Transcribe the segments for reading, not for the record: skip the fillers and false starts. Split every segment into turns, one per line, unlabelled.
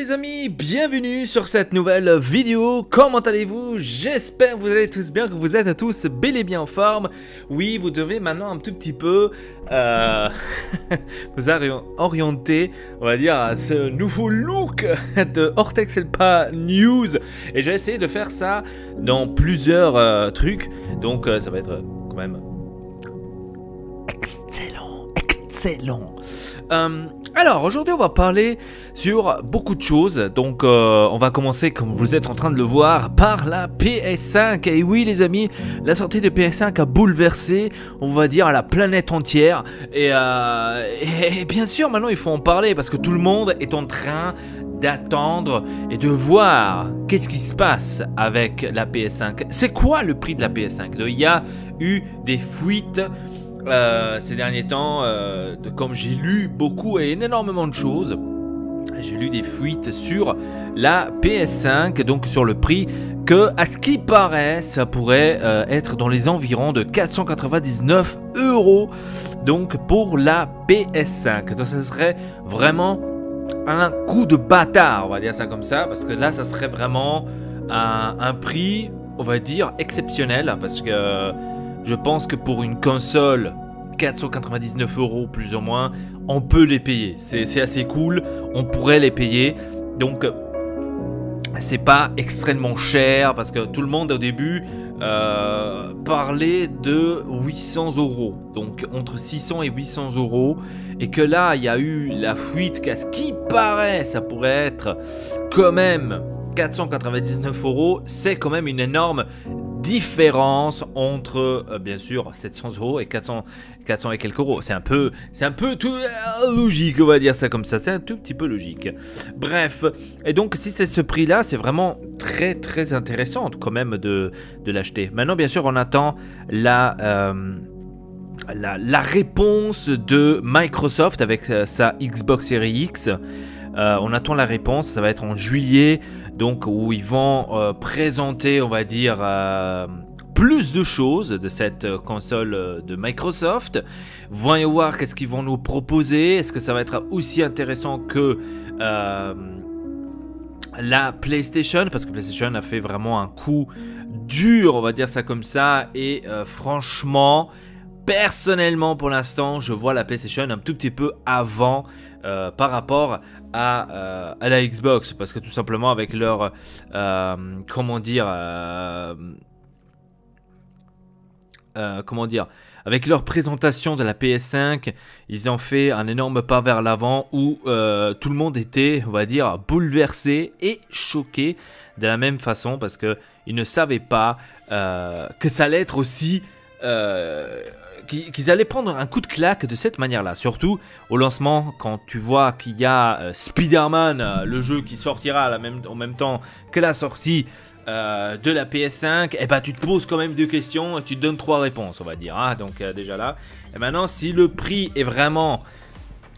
les amis, bienvenue sur cette nouvelle vidéo. Comment allez-vous? J'espère que vous allez tous bien, que vous êtes tous bel et bien en forme. Oui, vous devez maintenant un tout petit peu vous orienter, on va dire, à ce nouveau look de Hortex Elpa News. Et j'ai essayé de faire ça dans plusieurs trucs, donc ça va être quand même excellent, excellent. Alors aujourd'hui on va parler sur beaucoup de choses, donc on va commencer, comme vous êtes en train de le voir, par la PS5. Et oui les amis, la sortie de PS5 a bouleversé, on va dire, la planète entière. Et bien sûr maintenant il faut en parler parce que tout le monde est en train d'attendre et de voir qu'est-ce qui se passe avec la PS5. C'est quoi le prix de la PS5? Il y a eu des fuites ces derniers temps, comme j'ai lu beaucoup et énormément de choses, j'ai lu des fuites sur la PS5, donc sur le prix, que à ce qui paraît ça pourrait être dans les environs de 499 €, donc pour la PS5. Donc ça serait vraiment un coup de bâtard, on va dire ça comme ça, parce que là ça serait vraiment un prix, on va dire, exceptionnel, parce que je pense que pour une console, 499 € plus ou moins, on peut les payer. C'est assez cool, on pourrait les payer. Donc, c'est pas extrêmement cher parce que tout le monde au début parlait de 800 €. Donc, entre 600 et 800 €. Et que là, il y a eu la fuite qu'à ce qui paraît, ça pourrait être quand même 499 €. C'est quand même une énorme différence entre bien sûr 700 € et 400 et quelques euros. C'est un peu tout logique, on va dire ça comme ça. C'est un tout petit peu logique. Bref, et donc si c'est ce prix là, c'est vraiment très très intéressant quand même de l'acheter. Maintenant bien sûr on attend la réponse de Microsoft avec sa Xbox Series X. On attend la réponse, ça va être en juillet, donc où ils vont présenter, on va dire, plus de choses de cette console de Microsoft. Voyons voir qu'est-ce qu'ils vont nous proposer. Est-ce que ça va être aussi intéressant que la PlayStation? Parce que PlayStation a fait vraiment un coup dur, on va dire ça comme ça, et franchement, personnellement, pour l'instant, je vois la PlayStation un tout petit peu avant par rapport à la Xbox. Parce que tout simplement, avec leur... comment dire, avec leur présentation de la PS5, ils ont fait un énorme pas vers l'avant où tout le monde était, on va dire, bouleversé et choqué de la même façon. Parce qu'ils ne savaient pas que ça allait être aussi... qu'ils allaient prendre un coup de claque de cette manière-là. Surtout au lancement, quand tu vois qu'il y a Spider-Man, le jeu qui sortira en même temps que la sortie de la PS5, et bah tu te poses quand même deux questions et tu te donnes trois réponses, on va dire. Hein. Donc déjà là. Et maintenant, si le prix est vraiment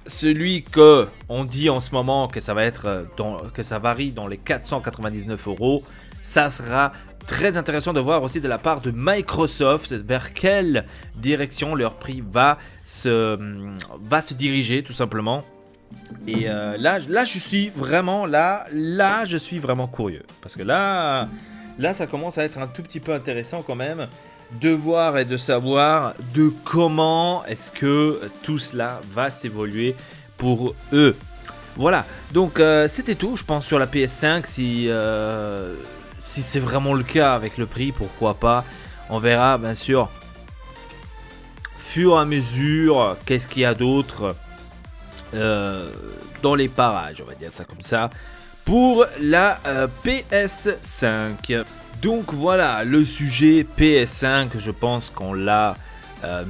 celui que on dit en ce moment, que ça va être que ça varie dans les 499 €, ça sera très intéressant de voir aussi de la part de Microsoft vers quelle direction leur prix va se diriger tout simplement. Et là je suis vraiment je suis vraiment curieux parce que là ça commence à être un tout petit peu intéressant quand même de voir et de savoir de comment est-ce que tout cela va s'évoluer pour eux. Voilà, donc c'était tout je pense sur la PS5. Si c'est vraiment le cas avec le prix, pourquoi pas. On verra bien sûr fur et à mesure qu'est-ce qu'il y a d'autre dans les parages, on va dire ça comme ça, pour la PS5. Donc voilà, le sujet PS5, je pense qu'on l'a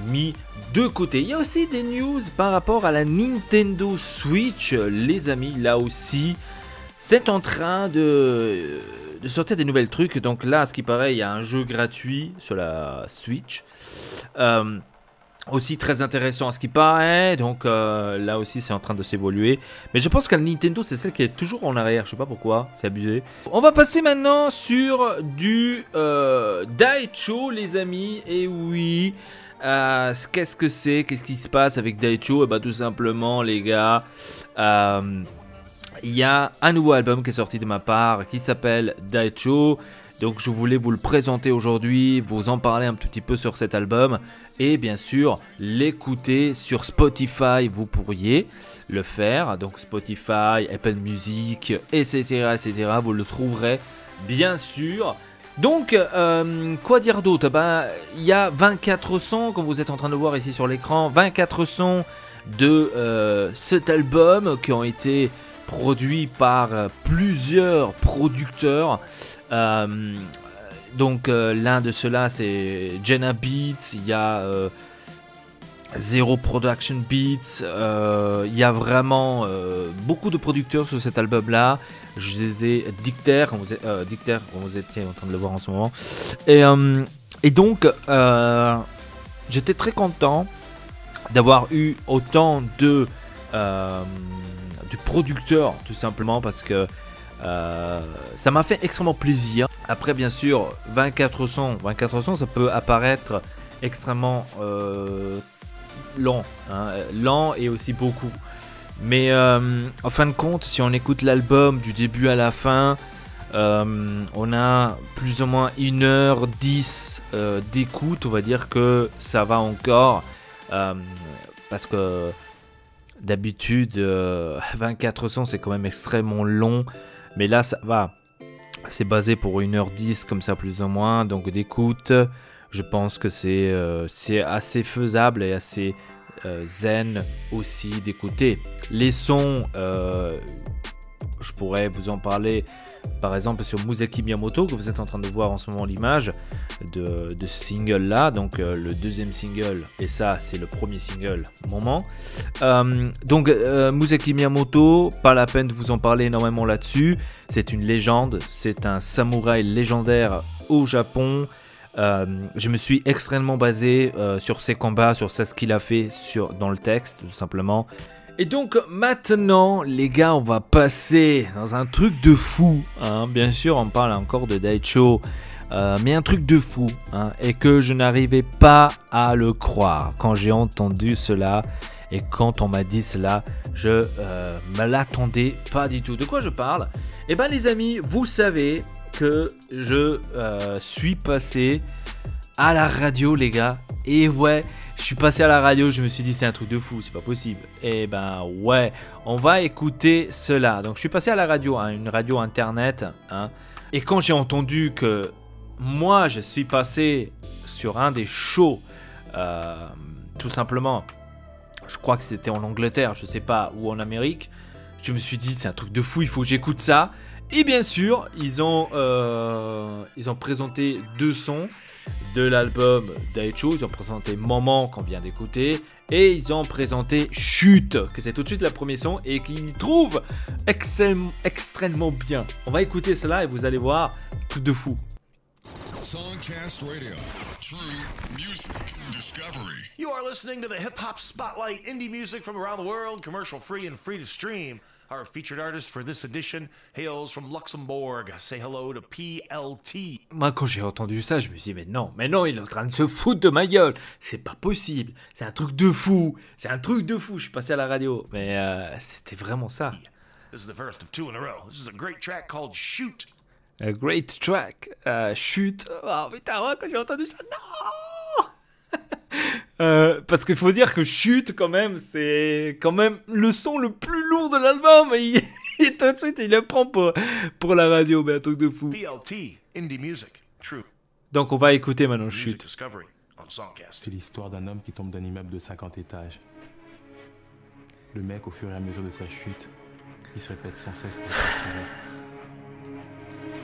mis de côté. Il y a aussi des news par rapport à la Nintendo Switch, les amis. Là aussi, c'est en train de sortir des nouvelles trucs. Donc là, à ce qui paraît, il y a un jeu gratuit sur la Switch. Aussi très intéressant à ce qui paraît. Donc là aussi, c'est en train de s'évoluer. Mais je pense que la Nintendo, c'est celle qui est toujours en arrière. Je sais pas pourquoi, c'est abusé. On va passer maintenant sur du Daicho, les amis. Et oui, qu'est-ce que c'est? Qu'est-ce qui se passe avec Daicho? Et bah tout simplement, les gars... il y a un nouveau album qui est sorti de ma part qui s'appelle Daicho. Donc je voulais vous le présenter aujourd'hui, vous en parler un petit peu sur cet album et bien sûr l'écouter sur Spotify, vous pourriez le faire. Donc Spotify, Apple Music, etc. etc. Vous le trouverez bien sûr. Donc quoi dire d'autre? Il y a 24 sons comme vous êtes en train de voir ici sur l'écran, 24 sons de cet album qui ont été produits par plusieurs producteurs. Donc l'un de ceux-là c'est Jenna Beats, il y a Zero Production Beats, il y a vraiment beaucoup de producteurs sur cet album là. Je les ai Dicter, comme vous étiez en train de le voir en ce moment. Et donc j'étais très content d'avoir eu autant de producteurs tout simplement parce que ça m'a fait extrêmement plaisir. Après bien sûr 24 sons ça peut apparaître extrêmement lent, hein, lent et aussi beaucoup. Mais en fin de compte si on écoute l'album du début à la fin, on a plus ou moins 1h10 d'écoute. On va dire que ça va encore parce que d'habitude 24 sons c'est quand même extrêmement long. Mais là, ça va. C'est basé pour 1h10, comme ça, plus ou moins. Donc, d'écoute, je pense que c'est assez faisable et assez zen aussi d'écouter. Les sons, je pourrais vous en parler, par exemple, sur Museki Miyamoto, que vous êtes en train de voir en ce moment l'image de ce single-là. Donc, le deuxième single, et ça, c'est le premier single, moment. Donc, Museki Miyamoto, pas la peine de vous en parler énormément là-dessus. C'est une légende, c'est un samouraï légendaire au Japon. Je me suis extrêmement basé sur ses combats, sur ce qu'il a fait dans le texte, tout simplement. Et donc maintenant les gars, on va passer dans un truc de fou, hein. Bien sûr on parle encore de Daicho, mais un truc de fou, hein, et que je n'arrivais pas à le croire quand j'ai entendu cela. Et quand on m'a dit cela, je me l'attendais pas du tout. De quoi je parle? Eh ben les amis, vous savez que je suis passé à la radio les gars. Et ouais, je suis passé à la radio, je me suis dit c'est un truc de fou, c'est pas possible. Et ben ouais, on va écouter cela. Donc je suis passé à la radio, hein, une radio internet, hein, et quand j'ai entendu que moi je suis passé sur un des shows, tout simplement, je crois que c'était en Angleterre, je sais pas, ou en Amérique, je me suis dit c'est un truc de fou, il faut que j'écoute ça. Et bien sûr, ils ont présenté 2 sons de l'album Daicho. Ils ont présenté Moment qu'on vient d'écouter et ils ont présenté Chute, que c'est tout de suite le premier son et qu'ils trouvent extrêmement bien. On va écouter cela et vous allez voir, truc de fou.
Songcast Radio, true music discovery.
You are listening to the Hip Hop Spotlight, indie music from around the world, commercial free and free to stream. Our featured artist for this edition hails from Luxembourg. Say hello to PLT.
Moi, quand j'ai entendu ça, je me suis dit, mais non, il est en train de se foutre de ma gueule. C'est pas possible. C'est un truc de fou. C'est un truc de fou. Je suis passé à la radio. Mais c'était vraiment ça.
This is the first of 2 in a row. This is a great track called Shoot.
A great track. Chute. Oh putain, moi, quand j'ai entendu ça, non. Parce qu'il faut dire que Chute, quand même, c'est quand même le son le plus lourd de l'album. Et tout de suite, il le prend pour la radio, mais un truc de fou.
PLT, indie music, true.
Donc on va écouter maintenant
Music
Chute.
discovery on Songcast.
C'est l'histoire d'un homme qui tombe d'un immeuble de 50 étages. Le mec, au fur et à mesure de sa chute, il se répète sans cesse pour s'assurer.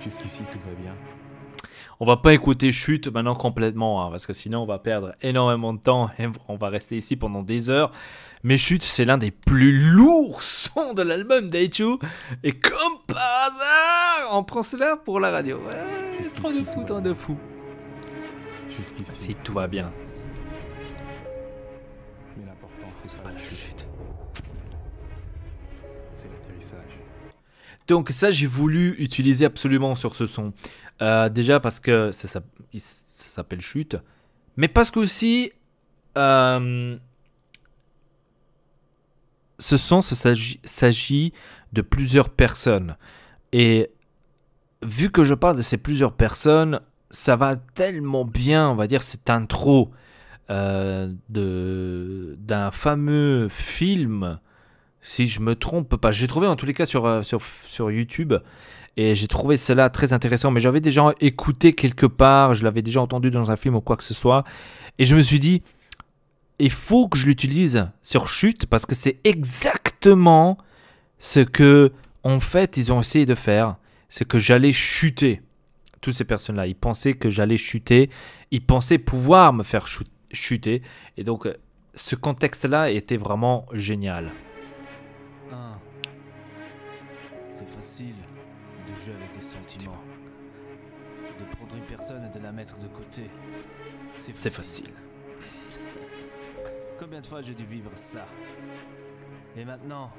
Jusqu'ici, tout va bien.
On va pas écouter Chute maintenant complètement, hein, parce que sinon on va perdre énormément de temps et on va rester ici pendant des heures. Mais Chute, c'est l'un des plus lourds sons de l'album Daicho. Et comme par hasard, on prend cela pour la radio. Ouais, trop de fou, tant de fou.
Jusqu'ici.
Si tout va bien.
Mais l'important, c'est pas la chute. C'est l'atterrissage.
Donc ça, j'ai voulu utiliser absolument sur ce son. Déjà parce que ça s'appelle Chute. Mais parce qu'aussi, s'agit de plusieurs personnes. Et vu que je parle de ces plusieurs personnes, ça va tellement bien, on va dire, cette intro d'un fameux film, si je me trompe pas. J'ai trouvé en tous les cas sur YouTube, et j'ai trouvé cela très intéressant, mais j'avais déjà écouté quelque part, je l'avais déjà entendu dans un film ou quoi que ce soit, et je me suis dit, il faut que je l'utilise sur Chute, parce que c'est exactement ce que, en fait, ils ont essayé de faire, c'est que j'allais chuter. Toutes ces personnes-là, ils pensaient que j'allais chuter, ils pensaient pouvoir me faire chuter, et donc ce contexte-là était vraiment génial.
C'est facile de jouer avec des sentiments, de prendre une personne et de la mettre de côté.
C'est facile.
Combien de fois j'ai dû vivre ça? Et maintenant,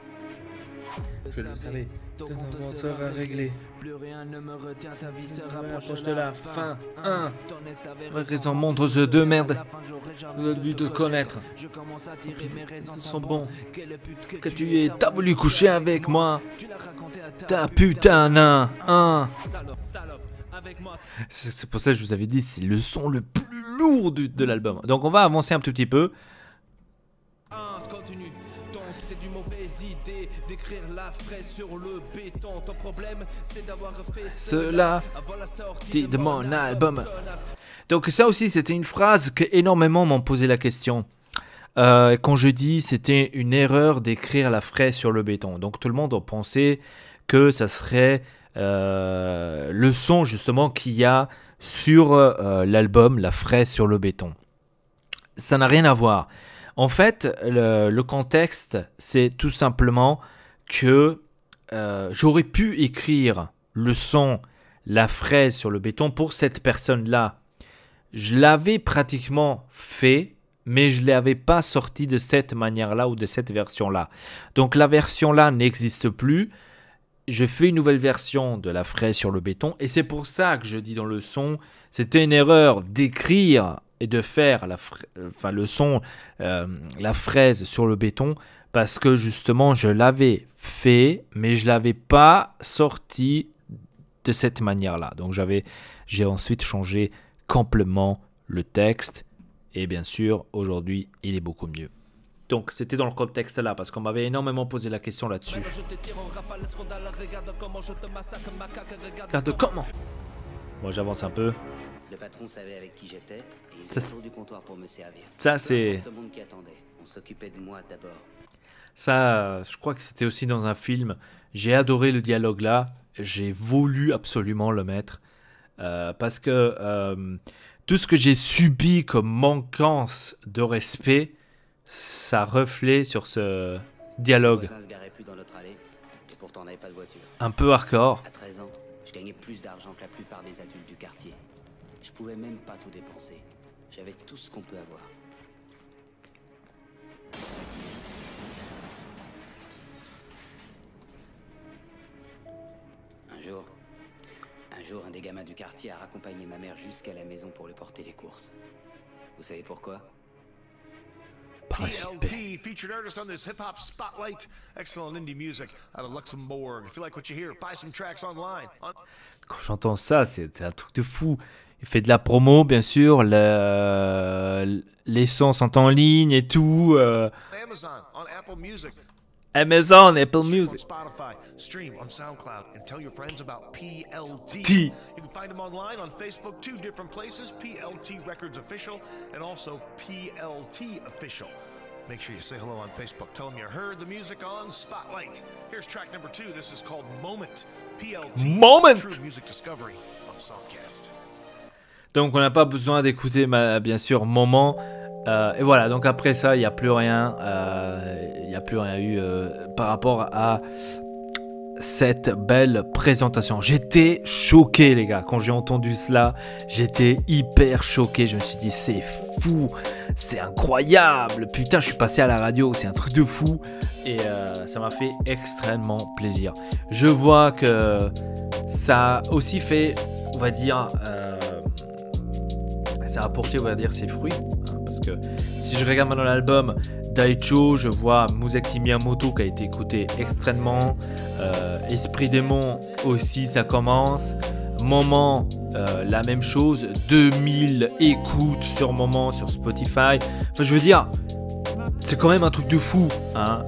Je le savais,
ton
ton
compte
compte
sera
sera réglé.
Plus rien ne me retient, ta vie se
Rapproche de la fin.
Ton ex avait
Raison, montre-ce de merde.
Vous
avez dû te connaître.
Je commence à tirer mes raisons
Ils sont bons.
Quelle pute
Que tu es, t'as voulu coucher avec moi.
Tu l'as raconté à
T'as putain nain.
Salope, avec moi.
C'est pour ça que je vous avais dit, c'est le son le plus lourd de l'album. Donc on va avancer un tout petit peu.
Continue. Donc c'est du mauvaise idée d'écrire la fraise sur le béton. Ton problème c'est d'avoir fait
Cela
avant la sortie
de mon album. Donc ça aussi, c'était une phrase que énormément m'ont posé la question. Quand je dis c'était une erreur d'écrire la fraise sur le béton. Donc tout le monde a pensé que ça serait le son justement qu'il y a sur l'album La fraise sur le béton. Ça n'a rien à voir. En fait, le contexte, c'est tout simplement que j'aurais pu écrire le son La fraise sur le béton pour cette personne-là. Je l'avais pratiquement fait, mais je ne l'avais pas sorti de cette manière-là ou de cette version-là. Donc la version-là n'existe plus. Je fais une nouvelle version de La fraise sur le béton, et c'est pour ça que je dis dans le son, c'était une erreur d'écrire et de faire le son, la fraise sur le béton, parce que justement je l'avais fait, mais je ne l'avais pas sorti de cette manière-là. Donc j'ai ensuite changé complètement le texte, et bien sûr aujourd'hui il est beaucoup mieux. Donc c'était dans le contexte là, parce qu'on m'avait énormément posé la question là-dessus. Regarde comment. Bon, j'avance un peu.
Le patron savait avec qui j'étais et il
Ça,
était autour du comptoir pour me servir.
Ça c'est...
Tout le monde qui attendait. On s'occupait de moi d'abord.
Ça, je crois que c'était aussi dans un film. J'ai adoré le dialogue là. J'ai voulu absolument le mettre. Parce que tout ce que j'ai subi comme manquance de respect, ça reflète sur ce dialogue.
Les voisins se garaient plus dans notre allée et pourtant on n'avait pas de voiture.
Un peu hardcore.
À 13 ans, je gagnais plus d'argent que la plupart des adultes du quartier. Je pouvais même pas tout dépenser. J'avais tout ce qu'on peut avoir. Un jour, un des gamins du quartier a raccompagné ma mère jusqu'à la maison pour lui porter les courses. Vous savez pourquoi?
Par respect.
PLT, featured artist on this hip-hop spotlight. Excellent indie music out of Luxembourg. If you like what you hear, buy some tracks online.
Quand j'entends ça, c'est un truc de fou. Il fait de la promo, bien sûr. Les sons sont en ligne et tout.
Amazon, on Apple Music.
Amazon, Apple
Stream
Music.
on Spotify, stream on SoundCloud, and tell your friends about PLT.
T.
You can find them online on Facebook, 2 different places, PLT Records Official and also PLT Official. Make sure you say hello on Facebook. Tell them you heard the music on Spotlight. Here's track number 2. This is called Moment. PLT.
Moment.
True Music Discovery on Songcast.
Donc on n'a pas besoin d'écouter, bien sûr, Moment. Et voilà, donc après ça, il n'y a plus rien. Il n'y a plus rien eu par rapport à cette belle présentation. J'étais choqué, les gars. Quand j'ai entendu cela, j'étais hyper choqué. Je me suis dit, c'est fou, c'est incroyable. Putain, je suis passé à la radio, c'est un truc de fou. Et ça m'a fait extrêmement plaisir. Je vois que ça a aussi fait, on va dire, ça a apporté, on va dire, ses fruits. parce que si je regarde maintenant l'album Daicho, je vois Musaki Miyamoto qui a été écouté extrêmement, Esprit Démon aussi ça commence, Moment la même chose, 2000 écoutes sur Moment sur Spotify, enfin je veux dire c'est quand même un truc de fou hein,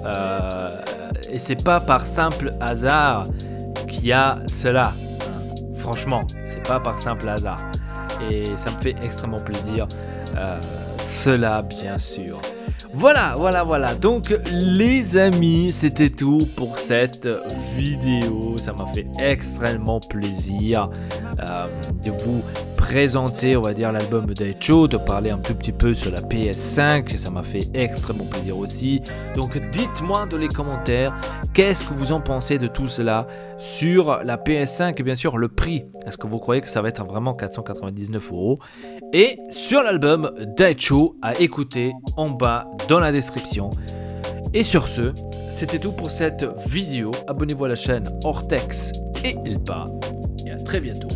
et c'est pas par simple hasard qu'il y a cela, franchement c'est pas par simple hasard et ça me fait extrêmement plaisir cela bien sûr. Voilà, donc les amis, c'était tout pour cette vidéo, ça m'a fait extrêmement plaisir de vous présenter, on va dire, l'album Daicho, de parler un tout petit peu sur la PS5, ça m'a fait extrêmement plaisir aussi. Donc dites-moi dans les commentaires, qu'est-ce que vous en pensez de tout cela sur la PS5 et bien sûr le prix, est-ce que vous croyez que ça va être vraiment 499 €? Et sur l'album Daicho à écouter en bas dans la description. Et sur ce, c'était tout pour cette vidéo. Abonnez-vous à la chaîne Ortex et Elpa. Et à très bientôt